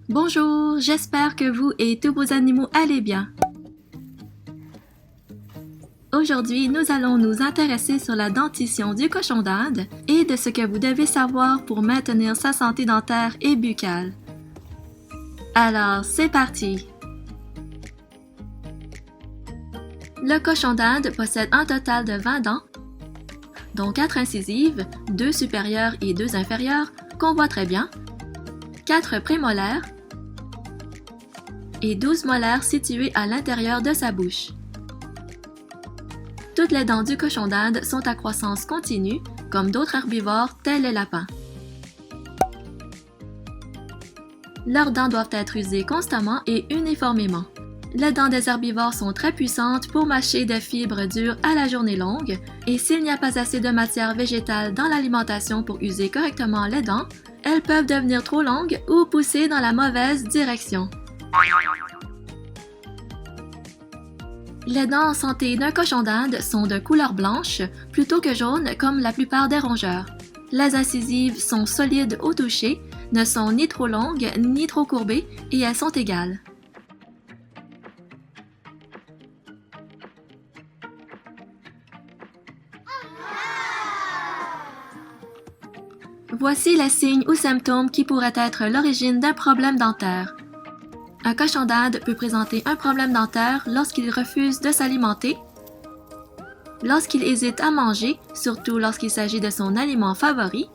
Bonjour, j'espère que vous et tous vos animaux allez bien. Aujourd'hui, nous allons nous intéresser sur la dentition du cochon d'Inde et de ce que vous devez savoir pour maintenir sa santé dentaire et buccale. Alors, c'est parti! Le cochon d'Inde possède un total de 20 dents, dont 4 incisives, 2 supérieures et 2 inférieures, qu'on voit très bien, 4 prémolaires et 12 molaires situées à l'intérieur de sa bouche. Toutes les dents du cochon d'Inde sont à croissance continue, comme d'autres herbivores tels les lapins. Leurs dents doivent être usées constamment et uniformément. Les dents des herbivores sont très puissantes pour mâcher des fibres dures à la journée longue, et s'il n'y a pas assez de matière végétale dans l'alimentation pour user correctement les dents, elles peuvent devenir trop longues ou pousser dans la mauvaise direction. Les dents en santé d'un cochon d'Inde sont de couleur blanche plutôt que jaune comme la plupart des rongeurs. Les incisives sont solides au toucher, ne sont ni trop longues ni trop courbées et elles sont égales. Voici les signes ou symptômes qui pourraient être l'origine d'un problème dentaire. Un cochon d'Inde peut présenter un problème dentaire lorsqu'il refuse de s'alimenter, lorsqu'il hésite à manger, surtout lorsqu'il s'agit de son aliment favori,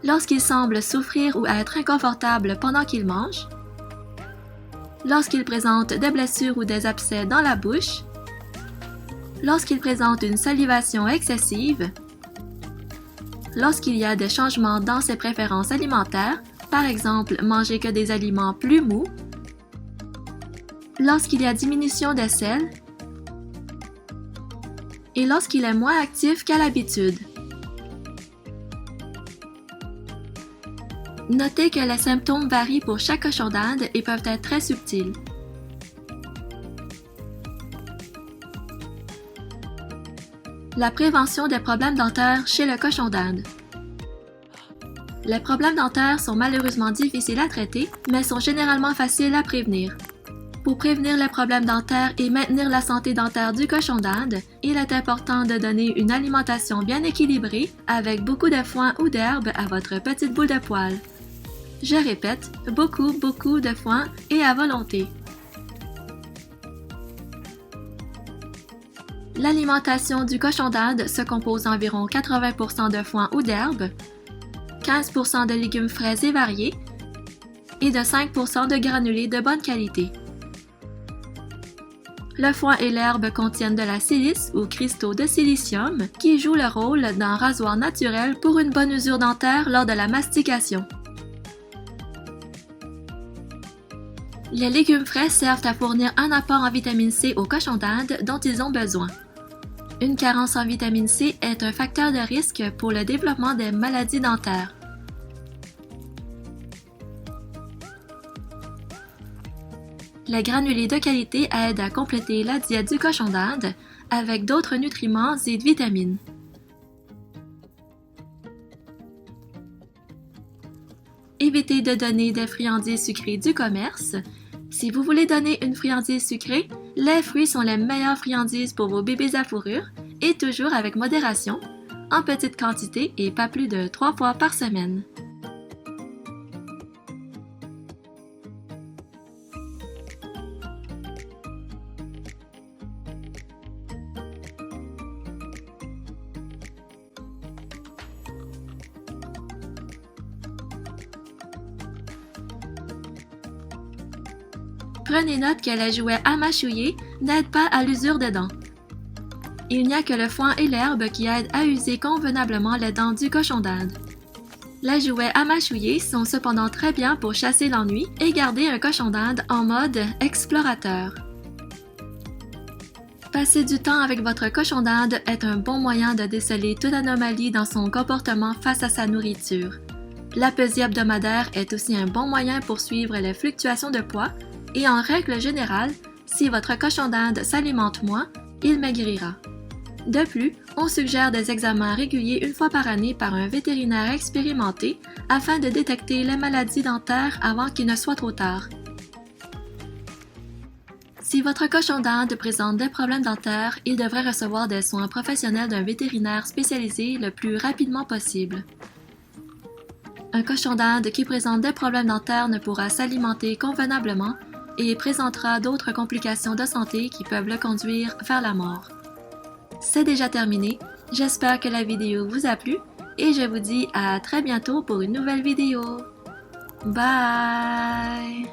lorsqu'il semble souffrir ou être inconfortable pendant qu'il mange, lorsqu'il présente des blessures ou des abcès dans la bouche, lorsqu'il présente une salivation excessive, lorsqu'il y a des changements dans ses préférences alimentaires, par exemple manger que des aliments plus mous, lorsqu'il y a diminution des selles et lorsqu'il est moins actif qu'à l'habitude. Notez que les symptômes varient pour chaque cochon d'Inde et peuvent être très subtils. La prévention des problèmes dentaires chez le cochon d'Inde. Les problèmes dentaires sont malheureusement difficiles à traiter, mais sont généralement faciles à prévenir. Pour prévenir les problèmes dentaires et maintenir la santé dentaire du cochon d'Inde, il est important de donner une alimentation bien équilibrée avec beaucoup de foin ou d'herbe à votre petite boule de poil. Je répète, beaucoup de foin et à volonté. L'alimentation du cochon d'Inde se compose d'environ 80% de foin ou d'herbe, 15% de légumes frais et variés et de 5% de granulés de bonne qualité. Le foin et l'herbe contiennent de la silice ou cristaux de silicium qui jouent le rôle d'un rasoir naturel pour une bonne usure dentaire lors de la mastication. Les légumes frais servent à fournir un apport en vitamine C aux cochons d'Inde dont ils ont besoin. Une carence en vitamine C est un facteur de risque pour le développement des maladies dentaires. Les granulés de qualité aident à compléter la diète du cochon d'Inde avec d'autres nutriments et de vitamines. Évitez de donner des friandises sucrées du commerce. Si vous voulez donner une friandise sucrée, les fruits sont les meilleures friandises pour vos bébés à fourrure et toujours avec modération, en petite quantité et pas plus de 3 fois par semaine. Prenez note que les jouets à mâchouiller n'aident pas à l'usure des dents. Il n'y a que le foin et l'herbe qui aident à user convenablement les dents du cochon d'Inde. Les jouets à mâchouiller sont cependant très bien pour chasser l'ennui et garder un cochon d'Inde en mode explorateur. Passer du temps avec votre cochon d'Inde est un bon moyen de déceler toute anomalie dans son comportement face à sa nourriture. La pesée hebdomadaire est aussi un bon moyen pour suivre les fluctuations de poids et en règle générale, si votre cochon d'Inde s'alimente moins, il maigrira. De plus, on suggère des examens réguliers une fois par année par un vétérinaire expérimenté afin de détecter les maladies dentaires avant qu'il ne soit trop tard. Si votre cochon d'Inde présente des problèmes dentaires, il devrait recevoir des soins professionnels d'un vétérinaire spécialisé le plus rapidement possible. Un cochon d'Inde qui présente des problèmes dentaires ne pourra s'alimenter convenablement et présentera d'autres complications de santé qui peuvent le conduire vers la mort. C'est déjà terminé, j'espère que la vidéo vous a plu et je vous dis à très bientôt pour une nouvelle vidéo. Bye!